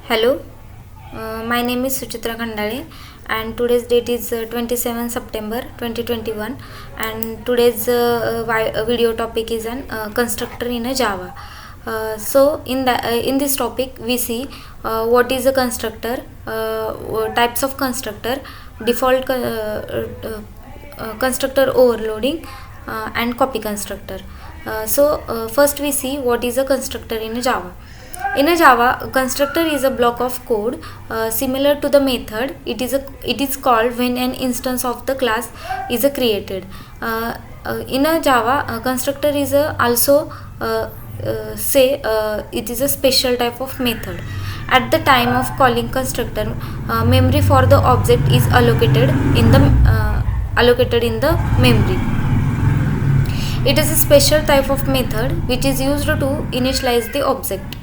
Hello, my name is Suchitra Khandale and today's date is 27 September 2021 and today's video topic is an constructor in a Java. In this topic we see what is a constructor, types of constructor, default constructor overloading and copy constructor. First we see what is a constructor in a Java. In a Java, a constructor is a block of code similar to the method. It is called when an instance of the class is created. In a Java, a constructor is also it is a special type of method. At the time of calling constructor, memory for the object is allocated in the memory. It is a special type of method which is used to initialize the object.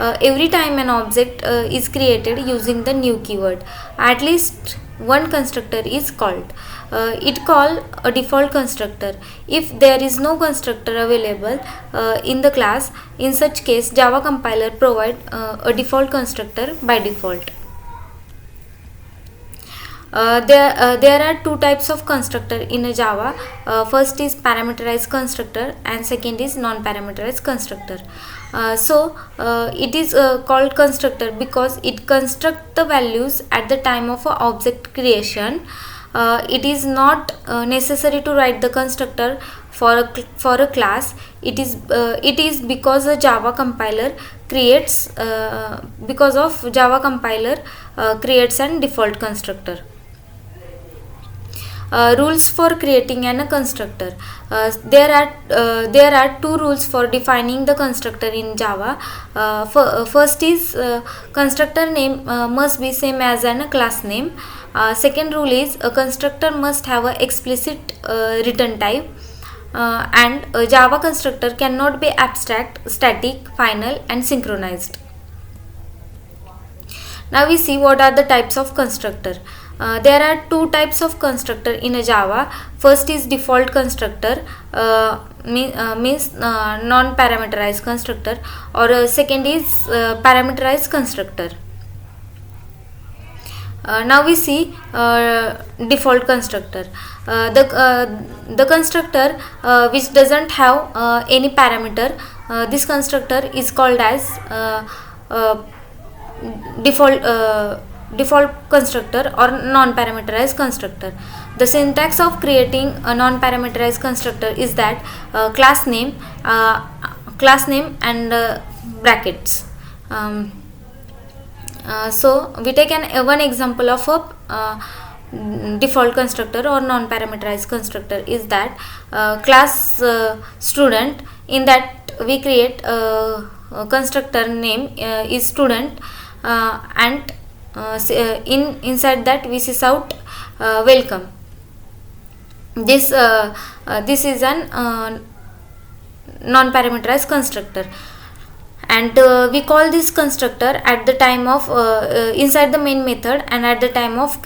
Every time an object is created using the new keyword, at least one constructor is called. It call a default constructor if there is no constructor available in the class. In such case, Java compiler provide a default constructor by default. There are two types of constructor in a Java. First is parameterized constructor and second is non-parameterized constructor. It is called constructor because it constructs the values at the time of object creation. It is not necessary to write the constructor for a class. It is because a Java compiler creates creates an default constructor. Rules for creating a constructor. There are two rules for defining the constructor in Java. First is constructor name must be same as a class name. Second rule is a constructor must have a explicit return type. And a Java constructor cannot be abstract, static, final and synchronized. Now we see what are the types of constructor. There are two types of constructor in a Java. First is default constructor, means non-parameterized constructor, or second is parameterized constructor. Now we see default constructor. The constructor which doesn't have any parameter, this constructor is called as default constructor or non-parameterized constructor. The syntax of creating a non-parameterized constructor is that class name and brackets. So we take one example of a default constructor or non-parameterized constructor is that class student. In that we create a constructor name is student and inside that we sys out welcome. This is an non-parameterized constructor, and we call this constructor at the time of inside the main method and at the time of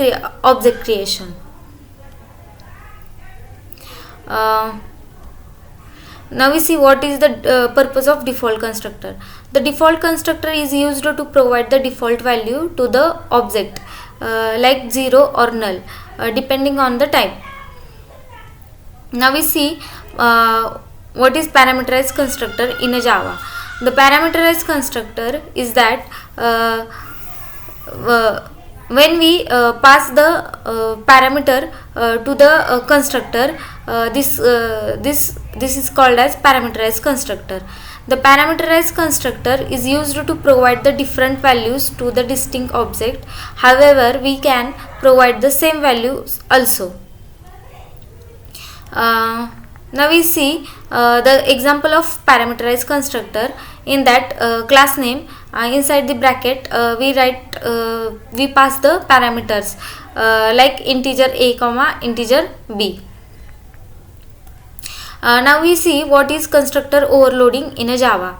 object creation. Now we see what is the purpose of default constructor. The default constructor is used to provide the default value to the object like 0 or null depending on the type. Now we see what is parameterized constructor in a Java. The parameterized constructor is that when we pass the parameter to the constructor, this is called as parameterized constructor. The parameterized constructor is used to provide the different values to the distinct object. However, we can provide the same values also. Now we see the example of parameterized constructor. In that class name, inside the bracket we pass the parameters like integer a comma integer b. Now we see what is constructor overloading in a Java.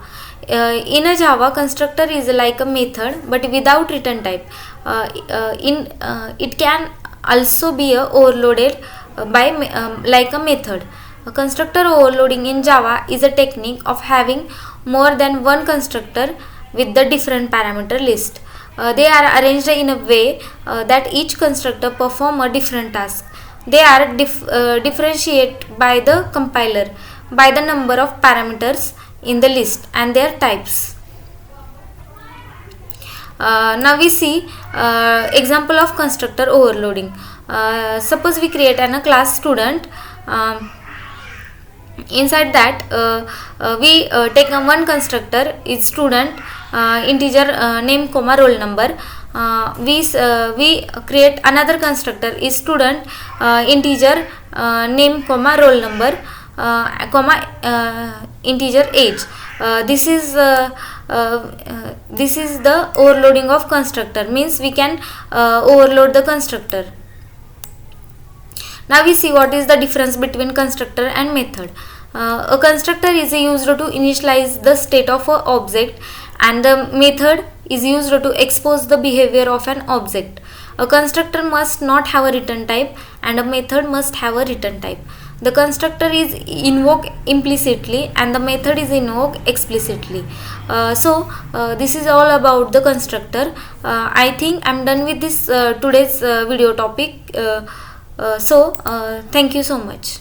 In a Java, constructor is like a method but without return type. It can also be overloaded by like a method. A constructor overloading in Java is a technique of having more than one constructor with the different parameter list. They are arranged in a way that each constructor perform a different task. They are differentiated by the compiler by the number of parameters in the list and their types. Now we see example of constructor overloading. Suppose we create a class student. Inside that we take one constructor is student, integer name comma roll number. We create another constructor is student, integer name comma roll number, comma integer age. This is the overloading of constructor, means we can overload the constructor. Now we see what is the difference between constructor and method. A constructor is used to initialize the state of an object, and the method is used to expose the behavior of an object. A constructor must not have a return type, and a method must have a return type. The constructor is invoked implicitly and the method is invoked explicitly. This is all about the constructor. I think I am done with this today's video topic. Thank you so much.